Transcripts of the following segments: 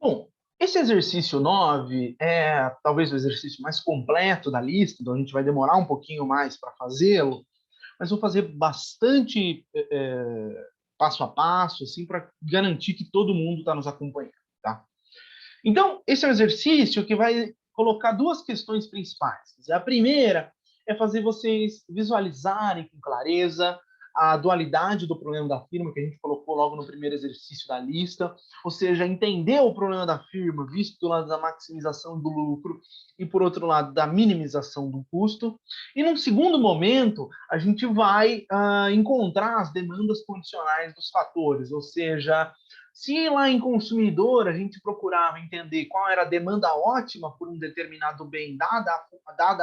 Bom, esse exercício 9 é talvez o exercício mais completo da lista, então a gente vai demorar um pouquinho mais para fazê-lo, mas vou fazer bastante passo a passo, assim, para garantir que todo mundo está nos acompanhando, tá? Então, esse é um exercício que vai colocar duas questões principais. A primeira é fazer vocês visualizarem com clareza a dualidade do problema da firma, que a gente colocou logo no primeiro exercício da lista, ou seja, entender o problema da firma, visto do lado da maximização do lucro e, por outro lado, da minimização do custo. E, num segundo momento, a gente vai encontrar as demandas condicionais dos fatores, ou seja, se lá em consumidor a gente procurava entender qual era a demanda ótima por um determinado bem, dada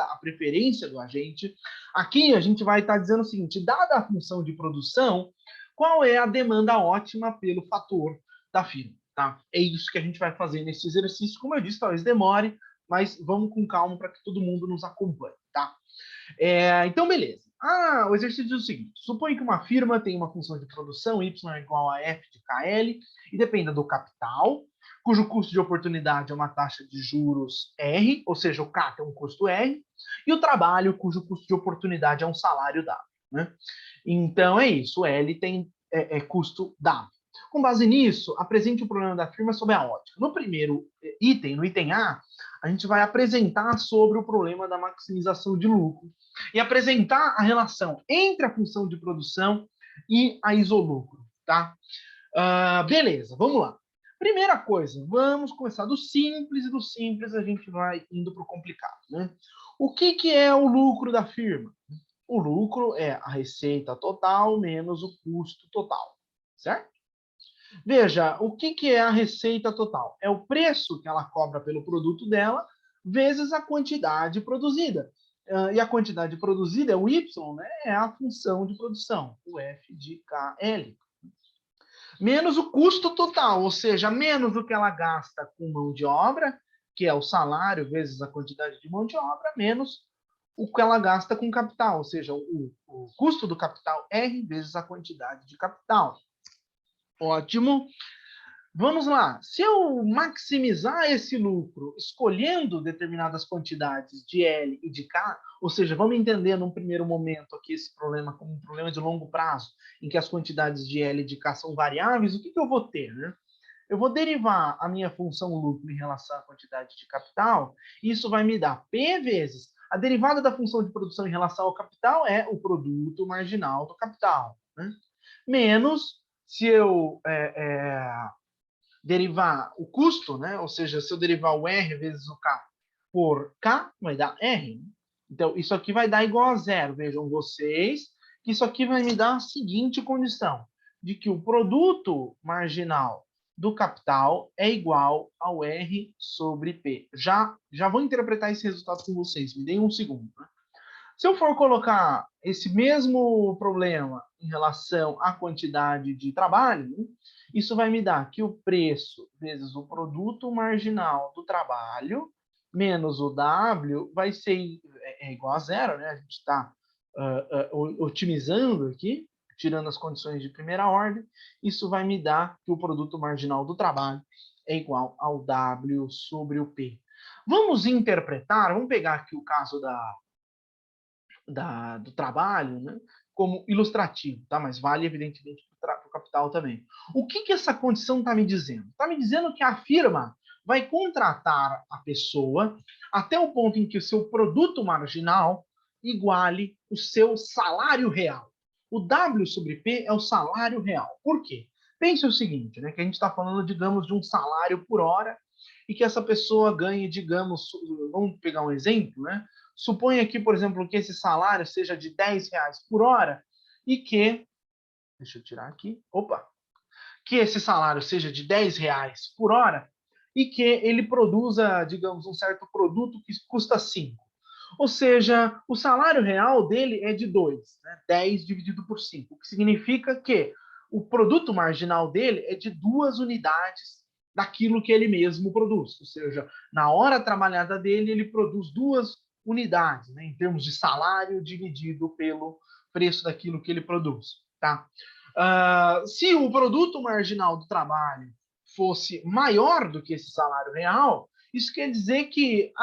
a preferência do agente, aqui a gente vai estar dizendo o seguinte: dada a função de produção, qual é a demanda ótima pelo fator da firma? Tá? É isso que a gente vai fazer nesse exercício. Como eu disse, talvez demore, mas vamos com calma para que todo mundo nos acompanhe. Tá? Então, beleza. O exercício diz o seguinte: suponha que uma firma tem uma função de produção y é igual a f de KL e dependa do capital, cujo custo de oportunidade é uma taxa de juros R, ou seja, o K tem um custo R, e o trabalho, cujo custo de oportunidade é um salário W. Né? Então, é isso. O L tem custo W. Com base nisso, apresente o problema da firma sob a ótica. No primeiro item, no item A, a gente vai apresentar sobre o problema da maximização de lucro e apresentar a relação entre a função de produção e a isolucro, tá? Beleza, vamos lá. Primeira coisa, vamos começar do simples, e do simples a gente vai indo para o complicado, né? O que é o lucro da firma? O lucro é a receita total menos o custo total, certo? Veja, o que é a receita total? É o preço que ela cobra pelo produto dela vezes a quantidade produzida. E a quantidade produzida é o Y, né? É a função de produção, o F de KL. Menos o custo total, ou seja, menos o que ela gasta com mão de obra, que é o salário vezes a quantidade de mão de obra, menos o que ela gasta com capital, ou seja, o custo do capital R vezes a quantidade de capital. Ótimo. Vamos lá. Se eu maximizar esse lucro escolhendo determinadas quantidades de L e de K, ou seja, vamos entender num primeiro momento aqui esse problema como um problema de longo prazo, em que as quantidades de L e de K são variáveis, o que eu vou ter? Né? Eu vou derivar a minha função lucro em relação à quantidade de capital, e isso vai me dar P vezes a derivada da função de produção em relação ao capital é o produto marginal do capital. Né? Menos, se eu derivar o custo, né? Ou seja, se eu derivar o R vezes o K por K, vai dar R. Então, isso aqui vai dar igual a zero. Vejam vocês que isso aqui vai me dar a seguinte condição, de que o produto marginal do capital é igual ao R sobre P. Já vou interpretar esse resultado com vocês, me deem um segundo. Né? Se eu for colocar esse mesmo problema em relação à quantidade de trabalho, isso vai me dar que o preço vezes o produto marginal do trabalho menos o W vai ser igual a zero, né? A gente está otimizando aqui, tirando as condições de primeira ordem. Isso vai me dar que o produto marginal do trabalho é igual ao W sobre o P. Vamos interpretar, vamos pegar aqui o caso do trabalho, né, como ilustrativo, tá? Mas vale, evidentemente, para o capital também. O que essa condição está me dizendo? Está me dizendo que a firma vai contratar a pessoa até o ponto em que o seu produto marginal iguale o seu salário real. O W sobre P é o salário real. Por quê? Pense o seguinte, né, que a gente está falando, digamos, de um salário por hora e que essa pessoa ganhe, digamos, vamos pegar um exemplo, né? Suponha aqui, por exemplo, que esse salário seja de R$ 10 por hora e que, deixa eu tirar aqui, que esse salário seja de R$ 10 por hora e que ele produza, digamos, um certo produto que custa 5. Ou seja, o salário real dele é de 2, né? 10 dividido por 5, o que significa que o produto marginal dele é de 2 unidades daquilo que ele mesmo produz. Ou seja, na hora trabalhada dele, ele produz 2 unidades, né, em termos de salário dividido pelo preço daquilo que ele produz. Tá? Se o produto marginal do trabalho fosse maior do que esse salário real, isso quer dizer que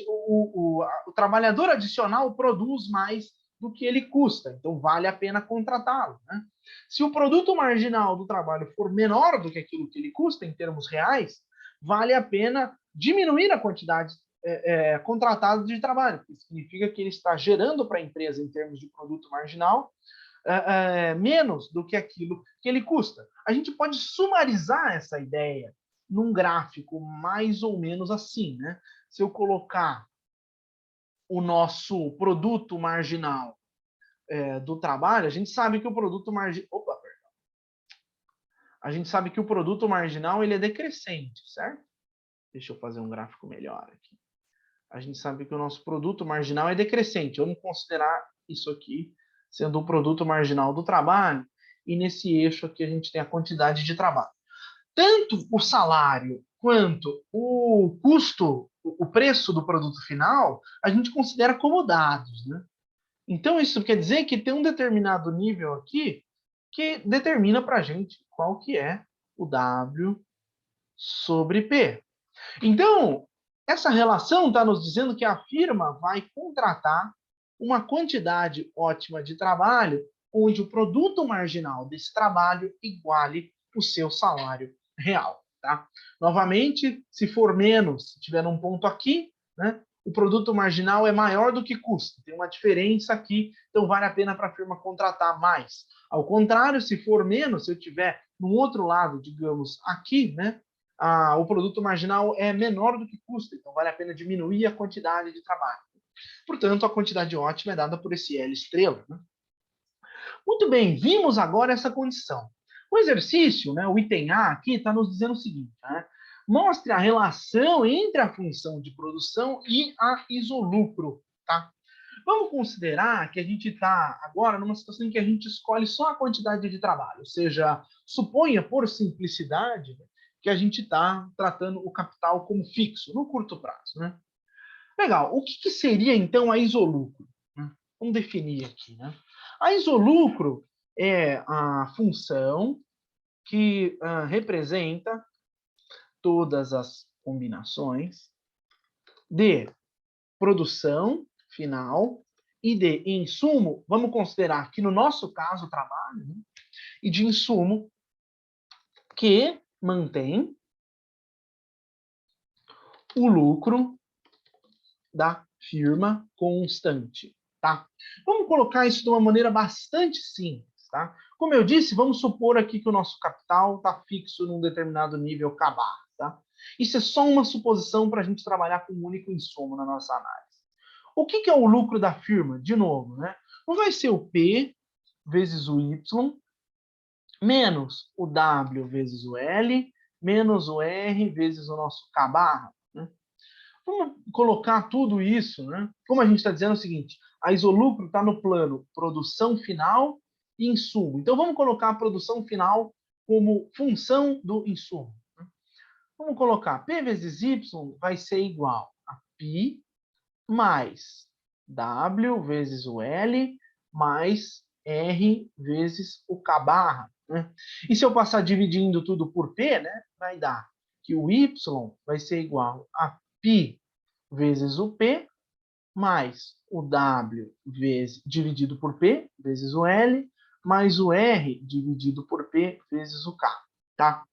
o trabalhador adicional produz mais do que ele custa, então vale a pena contratá-lo, né? Se o produto marginal do trabalho for menor do que aquilo que ele custa em termos reais, vale a pena diminuir a quantidade contratada de trabalho, que significa que ele está gerando para a empresa, em termos de produto marginal, menos do que aquilo que ele custa. A gente pode sumarizar essa ideia num gráfico mais ou menos assim, né? Se eu colocar o nosso produto marginal do trabalho, a gente sabe que o produto marginal... Opa, perdão. A gente sabe que o produto marginal ele é decrescente, certo? Deixa eu fazer um gráfico melhor aqui. A gente sabe que o nosso produto marginal é decrescente. Vamos considerar isso aqui sendo o produto marginal do trabalho, e nesse eixo aqui a gente tem a quantidade de trabalho. Tanto o salário quanto o custo, o preço do produto final, a gente considera como dados, né? Então, isso quer dizer que tem um determinado nível aqui que determina para a gente qual que é o W sobre P. Então, essa relação está nos dizendo que a firma vai contratar uma quantidade ótima de trabalho, onde o produto marginal desse trabalho iguale o seu salário real. Tá? Novamente, se for menos, se tiver um ponto aqui, né, o produto marginal é maior do que custa. Tem uma diferença aqui, então vale a pena para a firma contratar mais. Ao contrário, se for menos, se eu tiver no outro lado, digamos, aqui, né, o produto marginal é menor do que custa, então vale a pena diminuir a quantidade de trabalho. Portanto, a quantidade ótima é dada por esse L estrela. Né? Muito bem, vimos agora essa condição. O exercício, né, o item A aqui, está nos dizendo o seguinte, né? Mostre a relação entre a função de produção e a isolucro. Tá? Vamos considerar que a gente está agora numa situação em que a gente escolhe só a quantidade de trabalho, ou seja, suponha, por simplicidade, que a gente está tratando o capital como fixo, no curto prazo. Né? Legal, o que seria então a isolucro? Vamos definir aqui. Né? A isolucro é a função que representa todas as combinações de produção final e de insumo, vamos considerar que no nosso caso trabalho, né? E de insumo que mantém o lucro da firma constante, tá? Vamos colocar isso de uma maneira bastante simples, tá? Como eu disse, vamos supor aqui que o nosso capital está fixo num determinado nível CABAR, tá? Isso é só uma suposição para a gente trabalhar com um único insumo na nossa análise. O que é o lucro da firma? De novo, né? Não vai ser o P vezes o Y, menos o W vezes o L, menos o R vezes o nosso K-barra. Né? Vamos colocar tudo isso, né? Como a gente está dizendo é o seguinte, a isolucro está no plano produção final e insumo. Então, vamos colocar a produção final como função do insumo. Né? Vamos colocar P vezes Y vai ser igual a π mais W vezes o L mais R vezes o K barra. Né? E se eu passar dividindo tudo por P, né, vai dar que o Y vai ser igual a π vezes o P mais o W dividido por P vezes o L mais o R dividido por P vezes o K. Tá?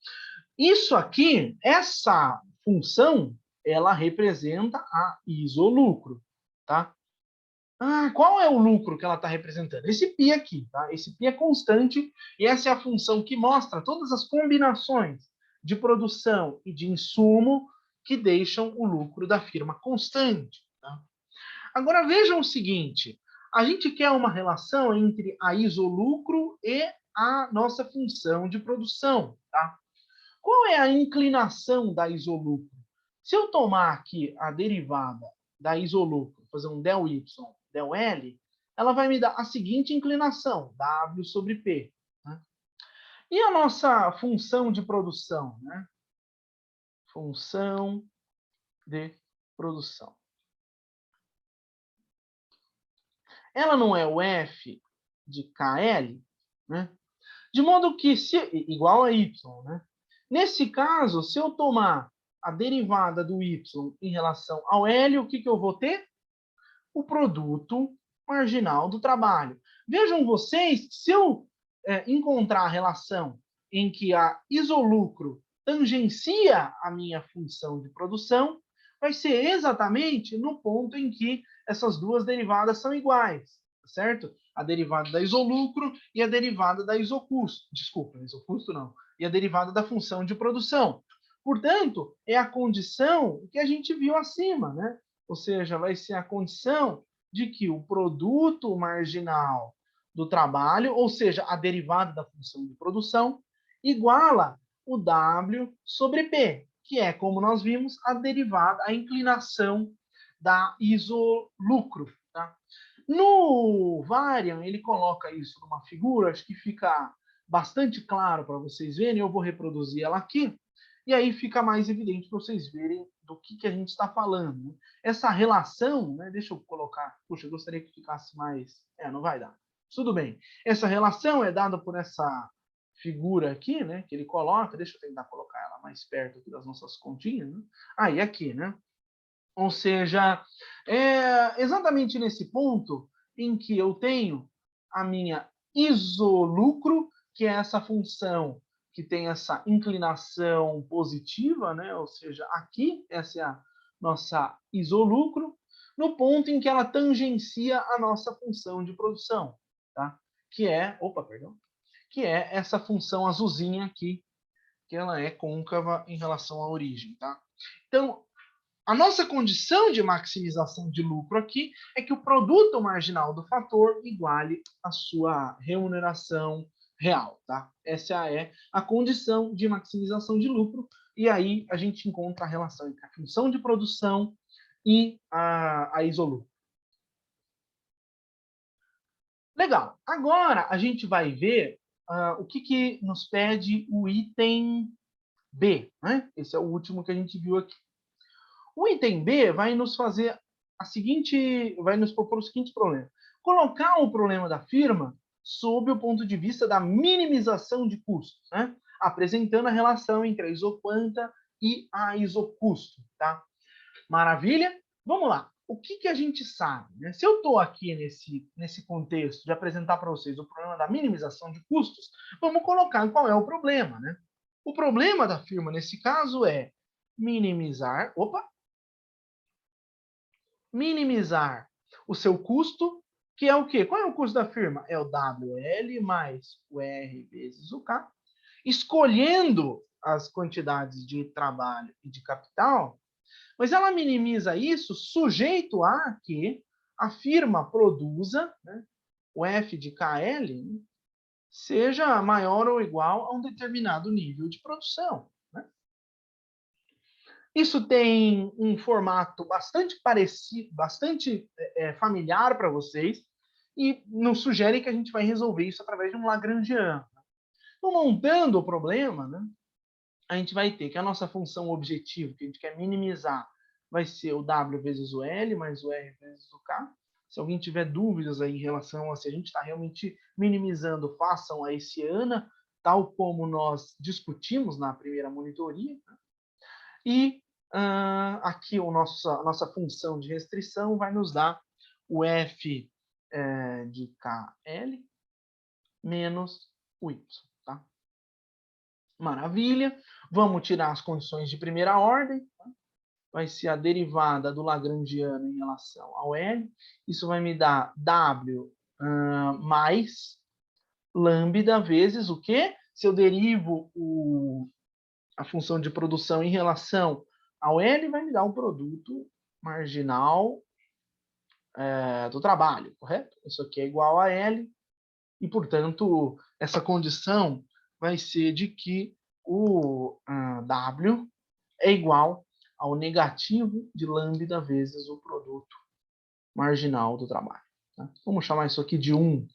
Isso aqui, essa função, ela representa a isolucro. Tá? Qual é o lucro que ela está representando? Esse π aqui. Tá? Esse π é constante e essa é a função que mostra todas as combinações de produção e de insumo que deixam o lucro da firma constante. Tá? Agora vejam o seguinte, a gente quer uma relação entre a isolucro e a nossa função de produção. Tá? Qual é a inclinação da isolucro? Se eu tomar aqui a derivada da isolucro, fazer um del y, del L, ela vai me dar a seguinte inclinação, W sobre P. Né? E a nossa função de produção? Né? Função de produção. Ela não é o F de KL? Né? De modo que, igual a Y, né? Nesse caso, se eu tomar a derivada do y em relação ao L, o que eu vou ter? O produto marginal do trabalho. Vejam vocês, se eu encontrar a relação em que a isolucro tangencia a minha função de produção, vai ser exatamente no ponto em que essas duas derivadas são iguais, certo? A derivada da isolucro e a derivada da isocusto. Desculpa, isocusto não. E a derivada da função de produção. Portanto, é a condição que a gente viu acima, né? Ou seja, vai ser a condição de que o produto marginal do trabalho, ou seja, a derivada da função de produção, iguala o W sobre P, que é, como nós vimos, a derivada, a inclinação da isolucro. Tá? No Varian, ele coloca isso numa figura, acho que fica bastante claro para vocês verem, eu vou reproduzir ela aqui, e aí fica mais evidente para vocês verem do que a gente está falando. Né? Essa relação, né, deixa eu colocar, puxa, eu gostaria que ficasse mais... não vai dar. Tudo bem. Essa relação é dada por essa figura aqui, né, que ele coloca, deixa eu tentar colocar ela mais perto aqui das nossas continhas, né? E aqui, né? Ou seja, é exatamente nesse ponto em que eu tenho a minha isolucro, que é essa função que tem essa inclinação positiva, né? Ou seja, aqui, essa é a nossa isolucro, no ponto em que ela tangencia a nossa função de produção, tá? Que é, que é essa função azulzinha aqui, que ela é côncava em relação à origem, tá? Então, a nossa condição de maximização de lucro aqui é que o produto marginal do fator iguale a sua remuneração real, tá? Essa é a condição de maximização de lucro, e aí a gente encontra a relação entre a função de produção e a isolucro. Legal. Agora a gente vai ver o que nos pede o item B, né? Esse é o último que a gente viu aqui. O item B vai nos fazer vai nos propor o seguinte problema: colocar o problema da firma sob o ponto de vista da minimização de custos, né? Apresentando a relação entre a isoquanta e a isocusto, tá? Maravilha? Vamos lá. O que a gente sabe? Né? Se eu estou aqui nesse contexto de apresentar para vocês o problema da minimização de custos, vamos colocar qual é o problema, né? O problema da firma, nesse caso, é minimizar o seu custo, que é o quê? Qual é o custo da firma? É o WL mais o R vezes o K, escolhendo as quantidades de trabalho e de capital, mas ela minimiza isso sujeito a que a firma produza, né, o F de KL seja maior ou igual a um determinado nível de produção. Né? Isso tem um formato bastante parecido, bastante familiar para vocês, e nos sugere que a gente vai resolver isso através de um Lagrangiano. Então, montando o problema, né, a gente vai ter que a nossa função objetivo, que a gente quer minimizar, vai ser o W vezes o L, mais o R vezes o K. Se alguém tiver dúvidas aí em relação a se a gente está realmente minimizando, façam a esse ANA, tal como nós discutimos na primeira monitoria. Né? E aqui a nossa função de restrição vai nos dar o F de KL menos o Y. Tá? Maravilha. Vamos tirar as condições de primeira ordem. Tá? Vai ser a derivada do Lagrangiano em relação ao L. Isso vai me dar W mais lambda vezes o quê? Se eu derivo a função de produção em relação ao L, vai me dar um produto marginal do trabalho, correto? Isso aqui é igual a L, e, portanto, essa condição vai ser de que o W é igual ao negativo de lambda vezes o produto marginal do trabalho. Tá? Vamos chamar isso aqui de 1.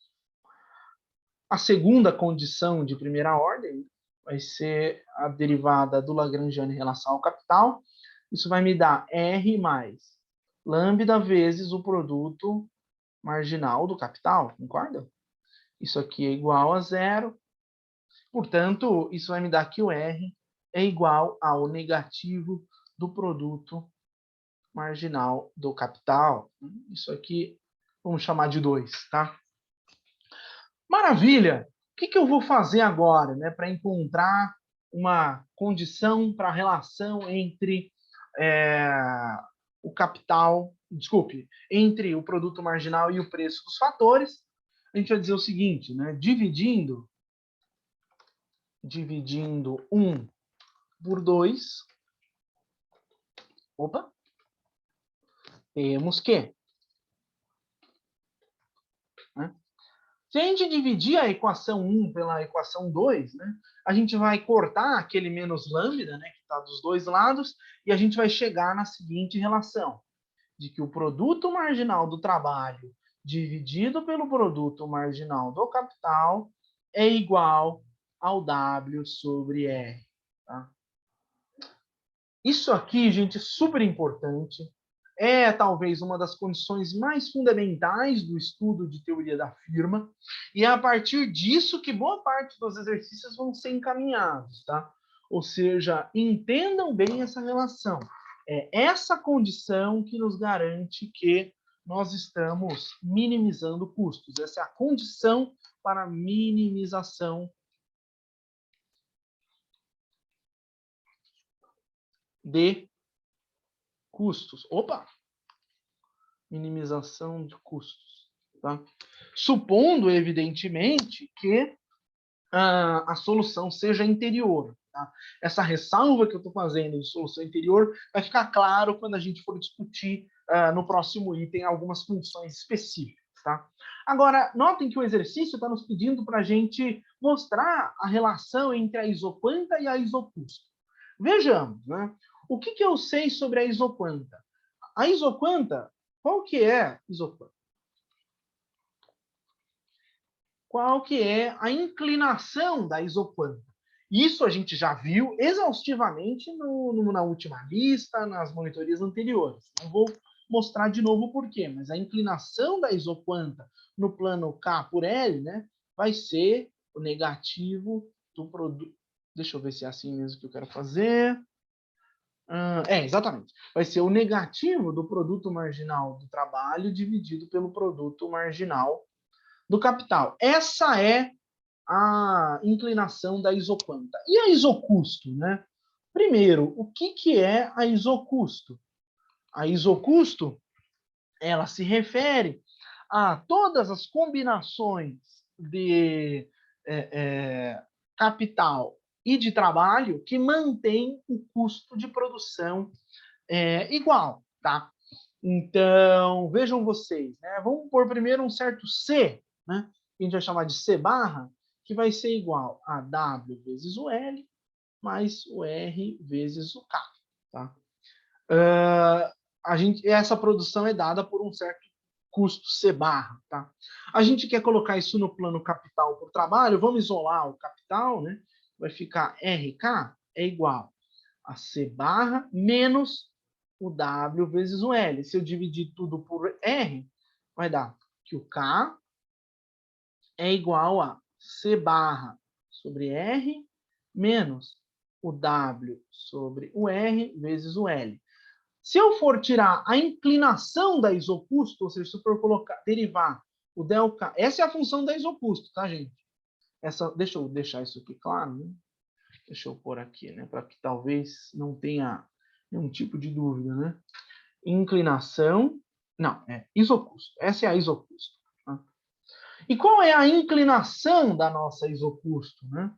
A segunda condição de primeira ordem vai ser a derivada do Lagrangiano em relação ao capital. Isso vai me dar R mais lambda vezes o produto marginal do capital, concorda? Isso aqui é igual a 0. Portanto, isso vai me dar que o R é igual ao negativo do produto marginal do capital. Isso aqui vamos chamar de 2, tá? Maravilha! O que eu vou fazer agora, né, para encontrar uma condição para a relação entre o capital, desculpe, entre o produto marginal e o preço dos fatores? A gente vai dizer o seguinte, né, dividindo 1 por 2, opa, temos que, né, se a gente dividir a equação 1 pela equação 2, né, a gente vai cortar aquele menos lambda, né, que está dos dois lados, e a gente vai chegar na seguinte relação, de que o produto marginal do trabalho dividido pelo produto marginal do capital é igual ao W sobre R. Tá? Isso aqui, gente, é super importante. É talvez uma das condições mais fundamentais do estudo de teoria da firma, e é a partir disso que boa parte dos exercícios vão ser encaminhados, tá? Ou seja, entendam bem essa relação. É essa condição que nos garante que nós estamos minimizando custos. Essa é a condição para minimização de custos. Opa! Minimização de custos. Tá? Supondo, evidentemente, que a solução seja interior. Tá? Essa ressalva que eu estou fazendo de solução interior vai ficar claro quando a gente for discutir no próximo item algumas funções específicas. Tá? Agora, notem que o exercício está nos pedindo para a gente mostrar a relação entre a isoquanta e a isocusto. Vejamos, né? O que eu sei sobre a isoquanta? A isoquanta, qual que é isoquanta? Qual que é a inclinação da isoquanta? Isso a gente já viu exaustivamente na última lista, nas monitorias anteriores. Não vou mostrar de novo o porquê, mas a inclinação da isoquanta no plano K por L, né, vai ser o negativo do produto. Deixa eu ver se é assim mesmo que eu quero fazer. Exatamente. Vai ser o negativo do produto marginal do trabalho dividido pelo produto marginal do capital. Essa é a inclinação da isoquanta. E a isocusto, né? Primeiro, o que é a isocusto? A isocusto, ela se refere a todas as combinações de capital e de trabalho que mantém o custo de produção igual, tá? Então, vejam vocês, né? Vamos pôr primeiro um certo C, né? Que a gente vai chamar de C barra, que vai ser igual a W vezes o L mais o R vezes o K, tá? Essa produção é dada por um certo custo C barra, tá? A gente quer colocar isso no plano capital por trabalho, vamos isolar o capital, né? Vai ficar RK é igual a C barra menos o W vezes o L. Se eu dividir tudo por R, vai dar que o K é igual a C barra sobre R menos o W sobre o R vezes o L. Se eu for tirar a inclinação da isocusto, ou seja, se eu for colocar, derivar o ΔK, essa é a função da isocusto, tá, gente? Deixa eu deixar isso aqui claro, né? Deixa eu pôr aqui, né? Para que talvez não tenha nenhum tipo de dúvida, né? Inclinação, não, isocusto. Essa é a isocusto. Tá? E qual é a inclinação da nossa isocusto, né?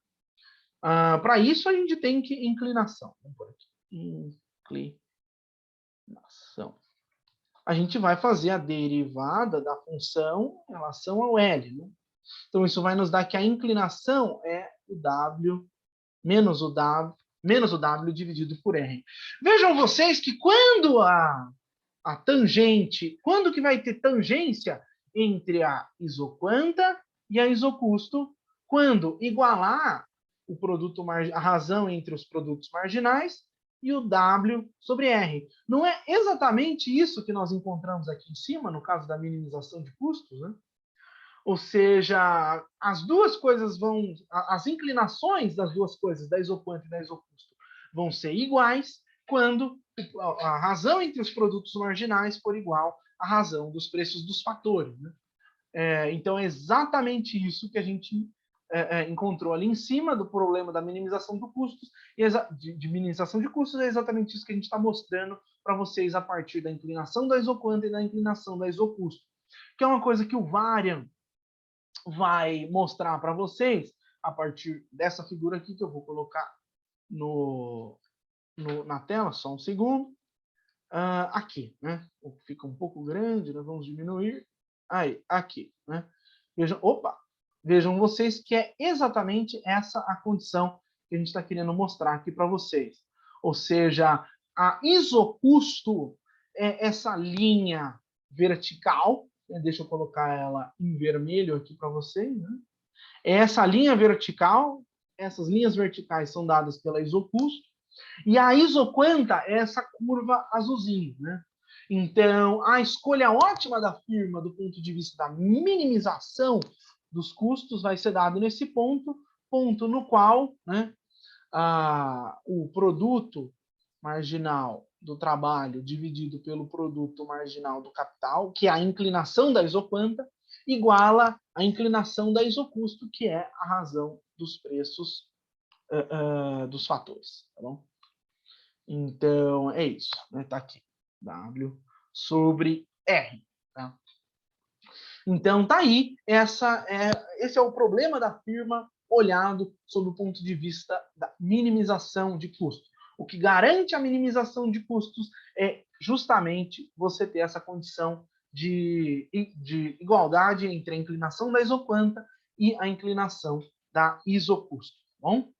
Para isso a gente tem que inclinação. Vamos pôr aqui. Inclinação. A gente vai fazer a derivada da função em relação ao L, né? Então isso vai nos dar que a inclinação é o W menos o W dividido por R. Vejam vocês que quando a tangente, quando que vai ter tangência entre a isoquanta e a isocusto? Quando igualar o produto a razão entre os produtos marginais e o W sobre R. Não é exatamente isso que nós encontramos aqui em cima, no caso da minimização de custos, né? Ou seja, as duas coisas as inclinações das duas coisas, da isoquanta e da isocusto, vão ser iguais quando a razão entre os produtos marginais for igual à razão dos preços dos fatores, né? Então, é exatamente isso que a gente encontrou ali em cima do problema da minimização de custos, de minimização de custos, é exatamente isso que a gente está mostrando para vocês a partir da inclinação da isoquanta e da inclinação da isocusto, que é uma coisa que o Varian vai mostrar para vocês a partir dessa figura aqui, que eu vou colocar na tela, só um segundo. Aqui, né? Fica um pouco grande, nós vamos diminuir. Aí, aqui, né? Vejam vocês que é exatamente essa a condição que a gente está querendo mostrar aqui para vocês. Ou seja, a isocusto é essa linha vertical, né? Deixa eu colocar ela em vermelho aqui para vocês, né? É essa linha vertical, essas linhas verticais são dadas pela isocusto, e a isoquanta é essa curva azulzinha, né? Então, a escolha ótima da firma do ponto de vista da minimização dos custos vai ser dado nesse ponto no qual, né, o produto marginal do trabalho dividido pelo produto marginal do capital, que é a inclinação da isoquanta, iguala a inclinação da isocusto, que é a razão dos preços dos fatores, tá bom? Então, é isso, né? Tá aqui, W sobre R, tá? Então, tá aí, esse é o problema da firma olhado sob o ponto de vista da minimização de custos. O que garante a minimização de custos é justamente você ter essa condição de igualdade entre a inclinação da isoquanta e a inclinação da isocusto, tá bom?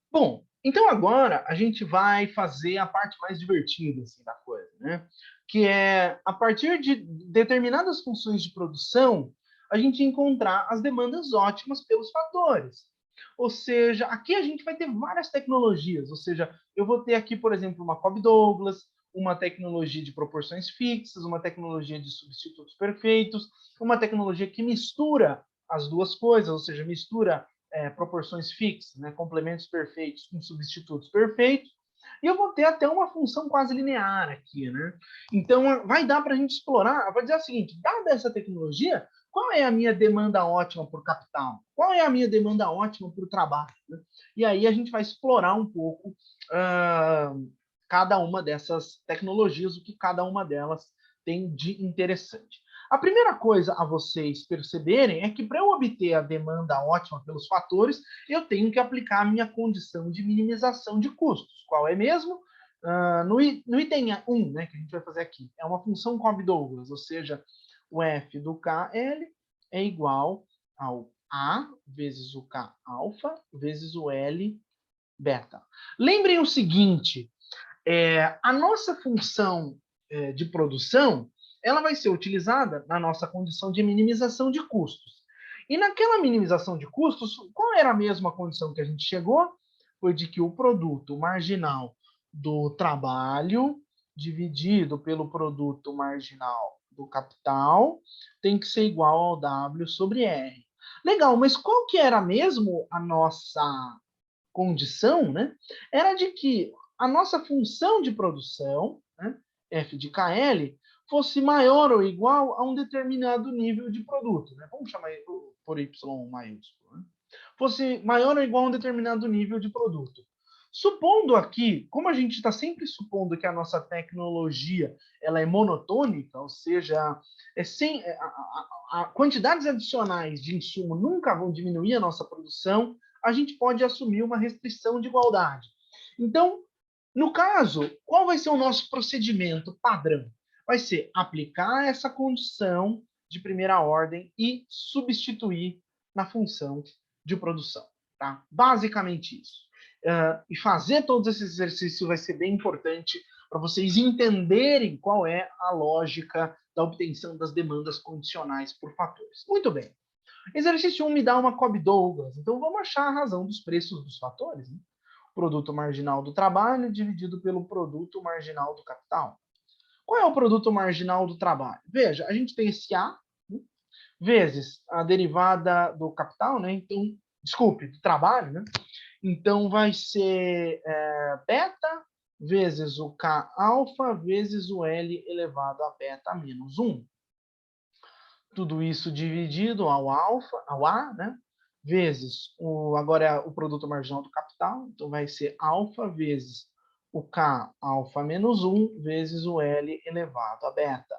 Bom, então agora a gente vai fazer a parte mais divertida assim, da coisa, né? Que é, a partir de determinadas funções de produção, a gente encontrar as demandas ótimas pelos fatores. Ou seja, aqui a gente vai ter várias tecnologias. Ou seja, eu vou ter aqui, por exemplo, uma Cobb-Douglas, uma tecnologia de proporções fixas, uma tecnologia de substitutos perfeitos, uma tecnologia que mistura as duas coisas, ou seja, mistura proporções fixas, né, complementos perfeitos com substitutos perfeitos, e eu vou ter até uma função quase linear aqui, né? Então, vai dar para a gente explorar, vai dizer o seguinte, dada essa tecnologia, qual é a minha demanda ótima por capital? Qual é a minha demanda ótima por trabalho? Né? E aí a gente vai explorar um pouco cada uma dessas tecnologias, o que cada uma delas tem de interessante. A primeira coisa a vocês perceberem é que para eu obter a demanda ótima pelos fatores, eu tenho que aplicar a minha condição de minimização de custos. Qual é mesmo? No item 1, né, que a gente vai fazer aqui, é uma função Cobb-Douglas, ou seja, o f do KL é igual ao A vezes o K alfa vezes o L beta. Lembrem o seguinte, a nossa função de produção ela vai ser utilizada na nossa condição de minimização de custos. E naquela minimização de custos, qual era a mesma condição que a gente chegou? Foi de que o produto marginal do trabalho dividido pelo produto marginal do capital tem que ser igual ao W sobre R. Legal, mas qual que era mesmo a nossa condição, né? Era de que a nossa função de produção, né, F de KL, fosse maior ou igual a um determinado nível de produto. Né? Vamos chamar por Y maiúsculo. Né? Fosse maior ou igual a um determinado nível de produto. Supondo aqui, como a gente está sempre supondo que a nossa tecnologia ela é monotônica, ou seja, quantidades adicionais de insumo nunca vão diminuir a nossa produção, a gente pode assumir uma restrição de igualdade. Então, no caso, qual vai ser o nosso procedimento padrão? Vai ser aplicar essa condição de primeira ordem e substituir na função de produção. Tá? Basicamente isso. E fazer todos esses exercícios vai ser bem importante para vocês entenderem qual é a lógica da obtenção das demandas condicionais por fatores. Muito bem. Exercício 1 me dá uma Cobb-Douglas. Então, vamos achar a razão dos preços dos fatores. Né? Produto marginal do trabalho dividido pelo produto marginal do capital. Qual é o produto marginal do trabalho? Veja, a gente tem esse A, né? vezes a derivada do capital, né? Então, desculpe, do trabalho, né? Então, vai ser beta vezes o K alfa vezes o L elevado a beta menos 1. Tudo isso dividido ao alfa, ao A, né? Vezes agora é o produto marginal do capital, então vai ser alfa vezes o K alfa menos 1 vezes o L elevado a beta.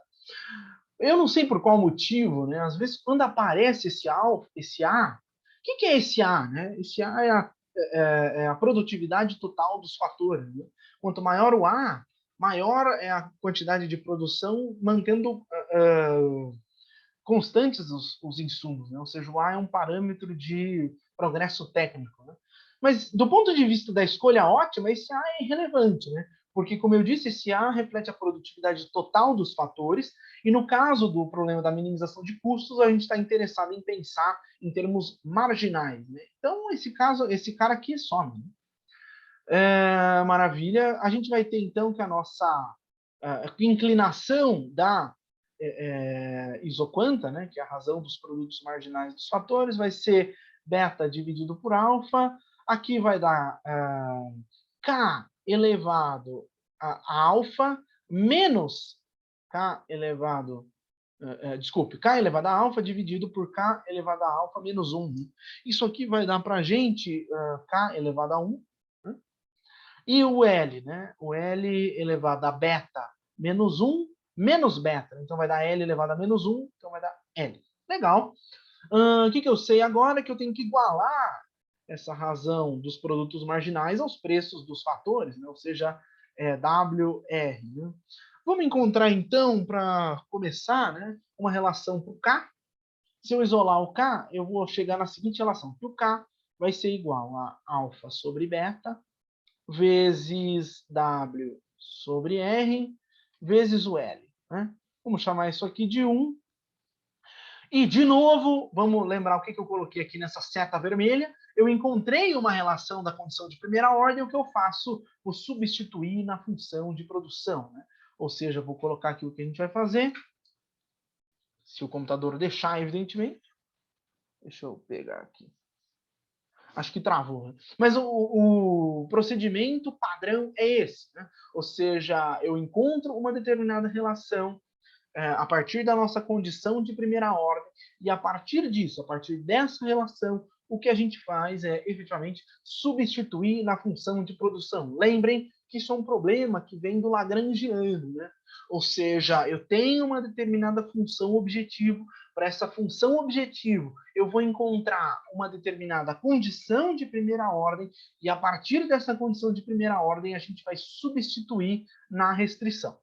Eu não sei por qual motivo, né? Às vezes, quando aparece esse alfa, esse A, o que é esse A, né? Esse A é a produtividade total dos fatores, né? Quanto maior o A, maior é a quantidade de produção, mantendo constantes os insumos, né? Ou seja, o A é um parâmetro de progresso técnico, né? Mas, do ponto de vista da escolha ótima, esse A é irrelevante, né? Porque, como eu disse, esse A reflete a produtividade total dos fatores, e no caso do problema da minimização de custos, a gente está interessado em pensar em termos marginais, né? Então, esse cara aqui some, né? Maravilha. A gente vai ter, então, que a nossa inclinação da isoquanta, né, que é a razão dos produtos marginais dos fatores, vai ser beta dividido por alfa. Aqui vai dar K elevado a alfa menos K elevado desculpe, K elevado a alfa dividido por K elevado a alfa menos 1. Isso aqui vai dar para a gente K elevado a 1. Né? E o L, né? O L elevado a beta menos 1 menos beta. Então vai dar L elevado a menos 1, então vai dar L. Legal. O que eu sei agora é que eu tenho que igualar essa razão dos produtos marginais aos preços dos fatores, né? Ou seja, WR. Né? Vamos encontrar, então, para começar, né, uma relação para o K. Se eu isolar o K, eu vou chegar na seguinte relação, que o K vai ser igual a alfa sobre beta vezes W sobre R vezes o L. Né? Vamos chamar isso aqui de 1. E, de novo, vamos lembrar o que eu coloquei aqui nessa seta vermelha. Eu encontrei uma relação da condição de primeira ordem, o que eu faço? Vou substituir na função de produção. Né? Ou seja, vou colocar aqui o que a gente vai fazer. Se o computador deixar, evidentemente. Deixa eu pegar aqui. Acho que travou. Né? Mas o procedimento padrão é esse. Né? Ou seja, eu encontro uma determinada relação a partir da nossa condição de primeira ordem, e a partir disso, a partir dessa relação, o que a gente faz é, efetivamente, substituir na função de produção. Lembrem que isso é um problema que vem do Lagrangiano, né? Ou seja, eu tenho uma determinada função objetivo, para essa função objetivo, eu vou encontrar uma determinada condição de primeira ordem, e a partir dessa condição de primeira ordem, a gente vai substituir na restrição.